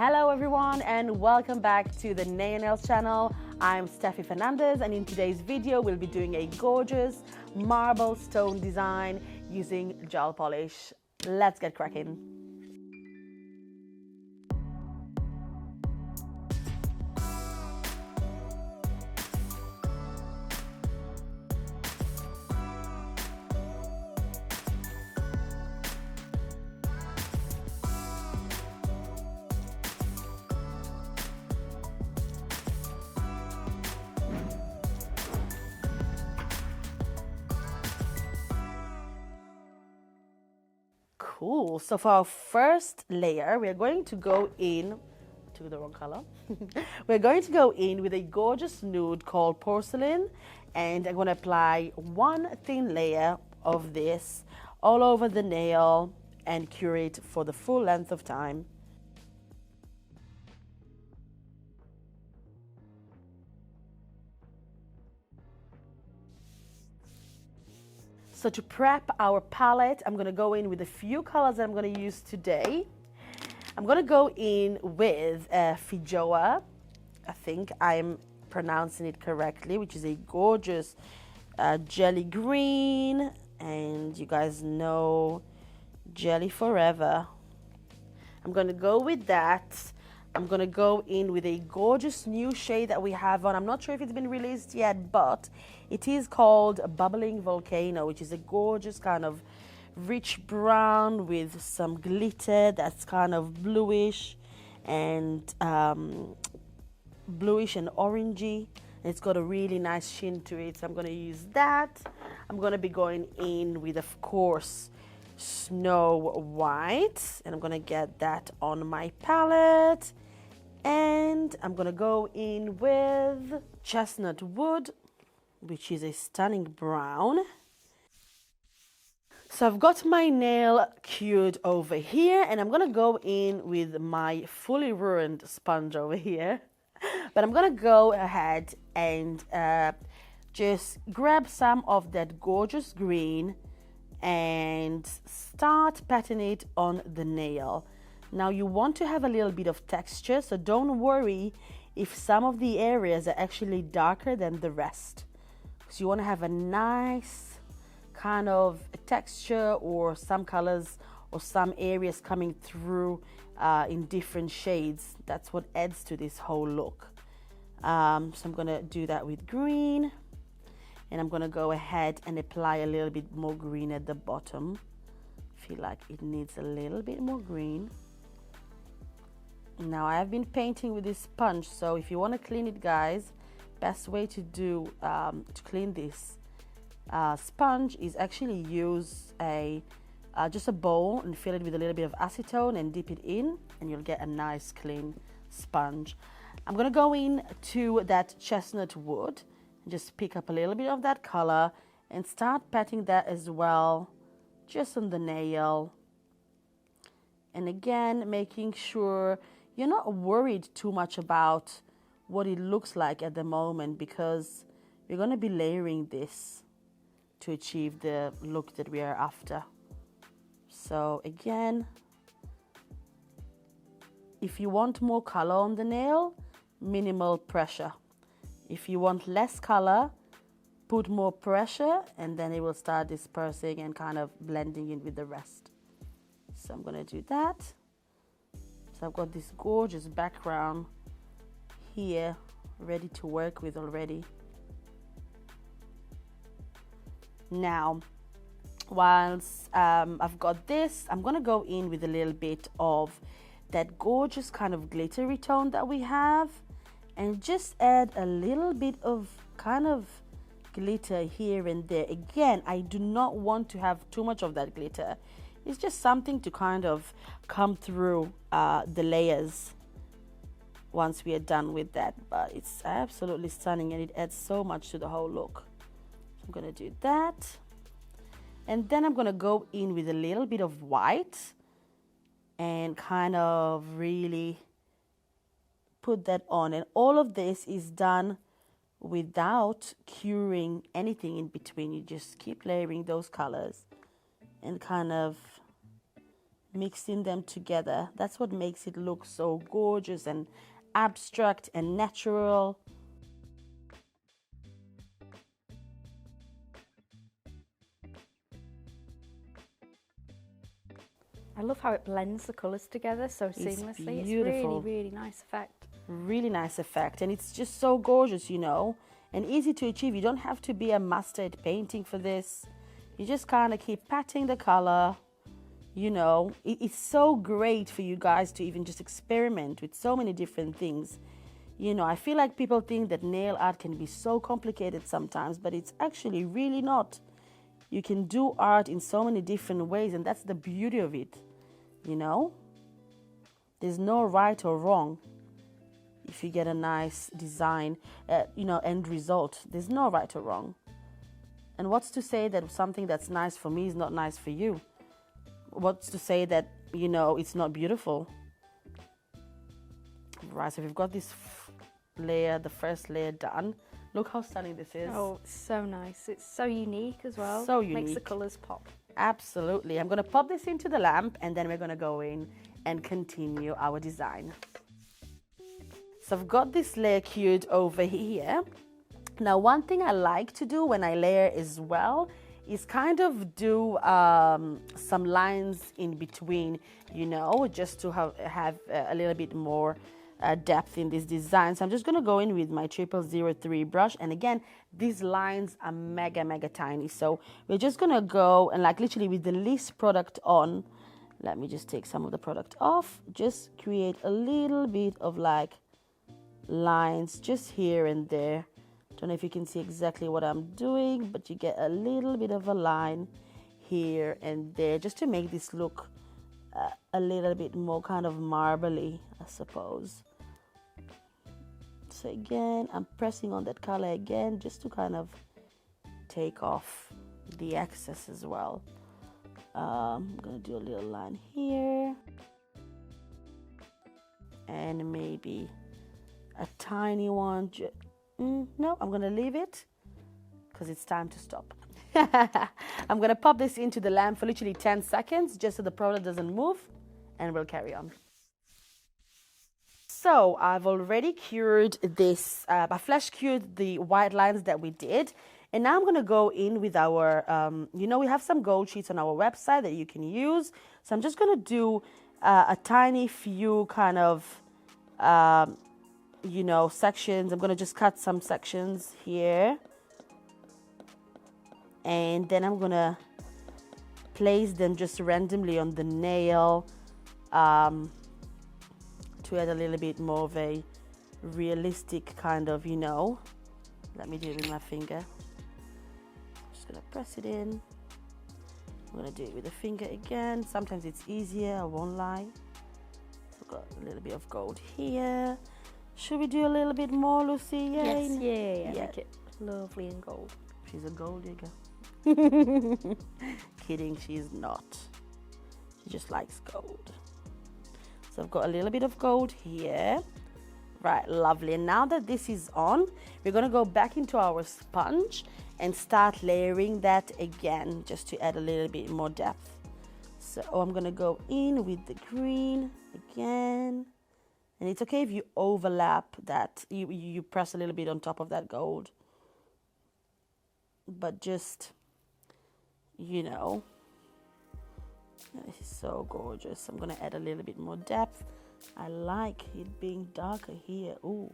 Hello everyone and welcome back to the Nail Nails channel. I'm Steffi Fernandez and in today's video we'll be doing a gorgeous marble stone design using gel polish. Let's get cracking. Cool. So for our first layer, we're going to go in to the wrong color. We're going to go in with a gorgeous nude called Porcelain, and I'm going to apply one thin layer of this all over the nail and cure it for the full length of time. So to prep our palette, I'm going to go in with a few colors that I'm going to use today. I'm going to go in with Fijoa. I think I'm pronouncing it correctly, which is a gorgeous jelly green. And you guys know Jelly Forever. I'm going to go with that. I'm going to go in with a gorgeous new shade that we have on. I'm not sure if it's been released yet, but it is called Bubbling Volcano, which is a gorgeous kind of rich brown with some glitter that's kind of bluish and orangey. And it's got a really nice sheen to it, so I'm going to use that. I'm going to be going in with, of course, Snow White, and I'm going to get that on my palette. And I'm going to go in with Chestnut Wood, which is a stunning brown. So I've got my nail cured over here, and I'm going to go in with my fully ruined sponge over here. But I'm going to go ahead and just grab some of that gorgeous green and start patting it on the nail. Now you want to have a little bit of texture, so don't worry if some of the areas are actually darker than the rest. So you want to have a nice kind of texture, or some colors or some areas coming through in different shades. That's what adds to this whole look. So I'm going to do that with green, and I'm going to go ahead and apply a little bit more green at the bottom. Feel like it needs a little bit more green. Now I have been painting with this sponge, so if you want to clean it, guys, best way to do to clean this sponge is actually use just a bowl and fill it with a little bit of acetone and dip it in, and you'll get a nice clean sponge. I'm going to go in to that chestnut wood and just pick up a little bit of that color and start patting that as well, just on the nail. And again, making sure you're not worried too much about what it looks like at the moment, because we're going to be layering this to achieve the look that we are after. So again, if you want more color on the nail, minimal pressure. If you want less color, put more pressure, and then it will start dispersing and kind of blending in with the rest. So I'm going to do that. So I've got this gorgeous background here ready to work with already. Now, once I've got this, I'm going to go in with a little bit of that gorgeous kind of glittery tone that we have, and just add a little bit of kind of glitter here and there. Again, I do not want to have too much of that glitter. It's just something to kind of come through the layers once we are done with that. But it's absolutely stunning, and it adds so much to the whole look. So I'm going to do that. And then I'm going to go in with a little bit of white and kind of really put that on. And all of this is done without curing anything in between. You just keep layering those colors and kind of mixing them together. That's what makes it look so gorgeous and abstract and natural. I love how it blends the colours together so seamlessly. It's beautiful. really, really nice effect. Really nice effect, and it's just so gorgeous, you know, and easy to achieve. You don't have to be a master at painting for this. You just kind of keep patting the color, you know. It's so great for you guys to even just experiment with so many different things. You know, I feel like people think that nail art can be so complicated sometimes, but it's actually really not. You can do art in so many different ways, and that's the beauty of it, you know. There's no right or wrong. If you get a nice design, you know, end result, there's no right or wrong. And what's to say that something that's nice for me is not nice for you? What's to say that, you know, it's not beautiful? Right, so we've got this layer, the first layer done. Look how stunning this is. Oh, so nice. It's so unique as well. So unique. Makes the colours pop. Absolutely. I'm going to pop this into the lamp, and then we're going to go in and continue our design. So I've got this layer cured over here. Now, one thing I like to do when I layer as well is kind of do some lines in between, you know, just to have a little bit more depth in this design. So I'm just going to go in with my 0003 brush, and again, these lines are mega tiny. So we're just going to go and, like, literally with the least product on, let me just take some of the product off, just create a little bit of like lines just here and there. Don't know if you can see exactly what I'm doing, but you get a little bit of a line here and there just to make this look a little bit more kind of marbly, I suppose. So again, I'm pressing on that color again just to kind of take off the excess as well. I'm gonna do a little line here and maybe a tiny one. No, I'm gonna leave it because it's time to stop. I'm gonna pop this into the lamp for literally 10 seconds just so the product doesn't move, and we'll carry on. So I've already cured this, I flash cured the white lines that we did, and now I'm gonna go in with our, you know, we have some gold sheets on our website that you can use. So I'm just gonna do a tiny few kind of, you know, sections. I'm gonna just cut some sections here, and then I'm gonna place them just randomly on the nail to add a little bit more of a realistic kind of, you know. Let me do it with my finger. Just gonna press it in. I'm gonna do it with the finger again. Sometimes it's easier, I won't lie. I've got a little bit of gold here. Should we do a little bit more, Lucy? Yes, yeah. Make it lovely and gold. She's a gold digger. Kidding, she's not. She just likes gold. So I've got a little bit of gold here. Right, lovely. And now that this is on, we're gonna go back into our sponge and start layering that again, just to add a little bit more depth. So I'm gonna go in with the green again. And it's okay if you overlap that, you press a little bit on top of that gold. But just, you know, this is so gorgeous. I'm gonna add a little bit more depth. I like it being darker here. Ooh.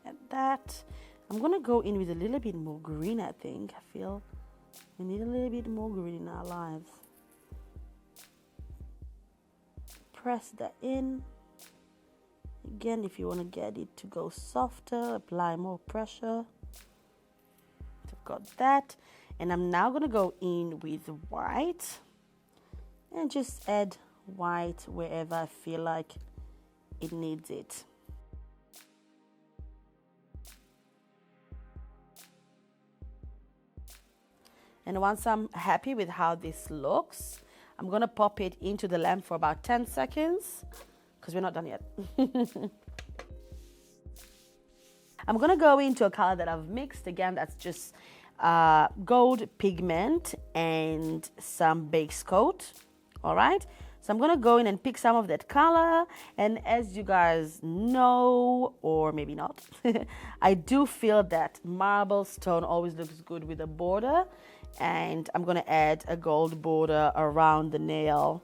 Add that. I'm gonna go in with a little bit more green, I think. I feel we need a little bit more green in our lives. Press that in. Again, if you want to get it to go softer, apply more pressure. I've got that. And I'm now gonna go in with white and just add white wherever I feel like it needs it. And once I'm happy with how this looks, I'm gonna pop it into the lamp for about 10 seconds because we're not done yet. I'm gonna go into a color that I've mixed. Again, that's just gold pigment and some base coat. All right. So I'm gonna go in and pick some of that color, and as you guys know, or maybe not, I do feel that marble stone always looks good with a border, and I'm gonna add a gold border around the nail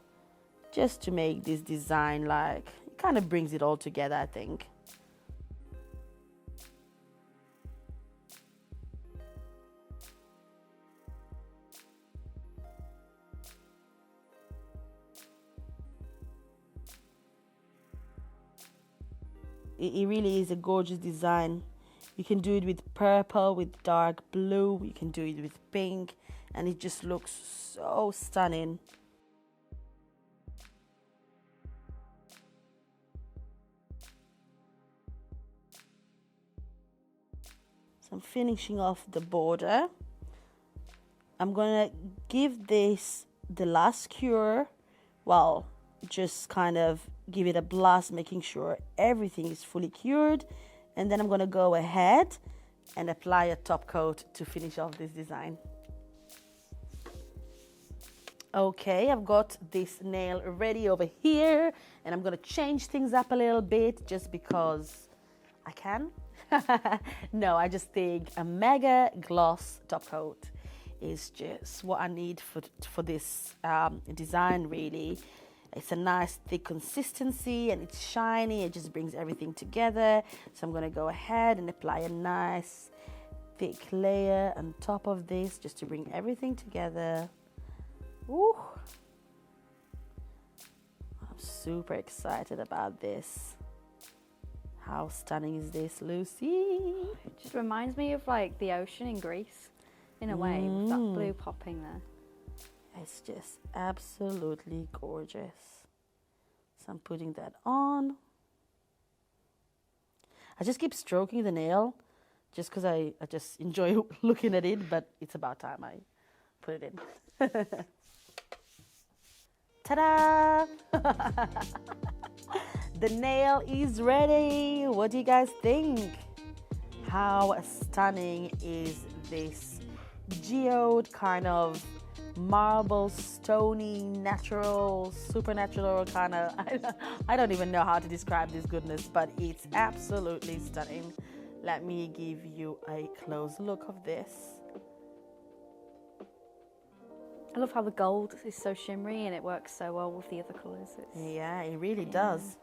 just to make this design, like, it kind of brings it all together, I think. It really is a gorgeous design. You can do it with purple, with dark blue, you can do it with pink, and it just looks so stunning. So I'm finishing off the border. I'm gonna give this the last cure, well, just kind of give it a blast, making sure everything is fully cured, and then I'm gonna go ahead and apply a top coat to finish off this design. Okay, I've got this nail ready over here, and I'm gonna change things up a little bit just because I can. No, I just think a mega gloss top coat is just what I need for this design, really. It's a nice thick consistency and it's shiny. It just brings everything together. So I'm going to go ahead and apply a nice thick layer on top of this just to bring everything together. Ooh. I'm super excited about this. How stunning is this, Lucy? It just reminds me of like the ocean in Greece in a way, with that blue popping there. It's just absolutely gorgeous. So I'm putting that on. I just keep stroking the nail just because I just enjoy looking at it, but it's about time I put it in. Ta-da! The nail is ready. What do you guys think? How stunning is this geode kind of marble, stony, natural, supernatural kind of, I don't even know how to describe this goodness, but it's absolutely stunning. Let me give you a close look of this. I love how the gold is so shimmery and it works so well with the other colours. Yeah, it really does.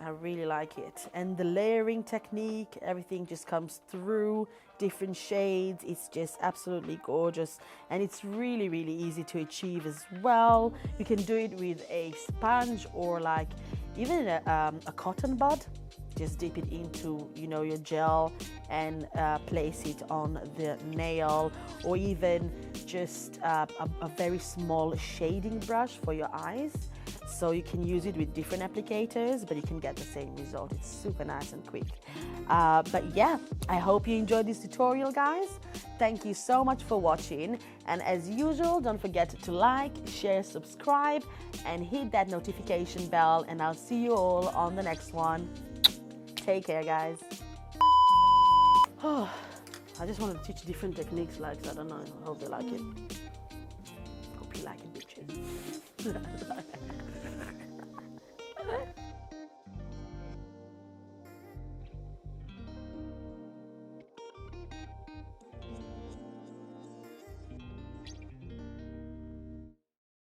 I really like it. And the layering technique, everything just comes through, different shades. It's just absolutely gorgeous. And it's really, really easy to achieve as well. You can do it with a sponge or like even a cotton bud. Just dip it into, you know, your gel and place it on the nail, or even just a very small shading brush for your eyes. So you can use it with different applicators, but you can get the same result. It's super nice and quick. But yeah, I hope you enjoyed this tutorial, guys. Thank you so much for watching. And as usual, don't forget to like, share, subscribe, and hit that notification bell. And I'll see you all on the next one. Take care, guys. Oh, I just wanted to teach different techniques, like, I don't know, I hope they like it. Hope you like it, bitches.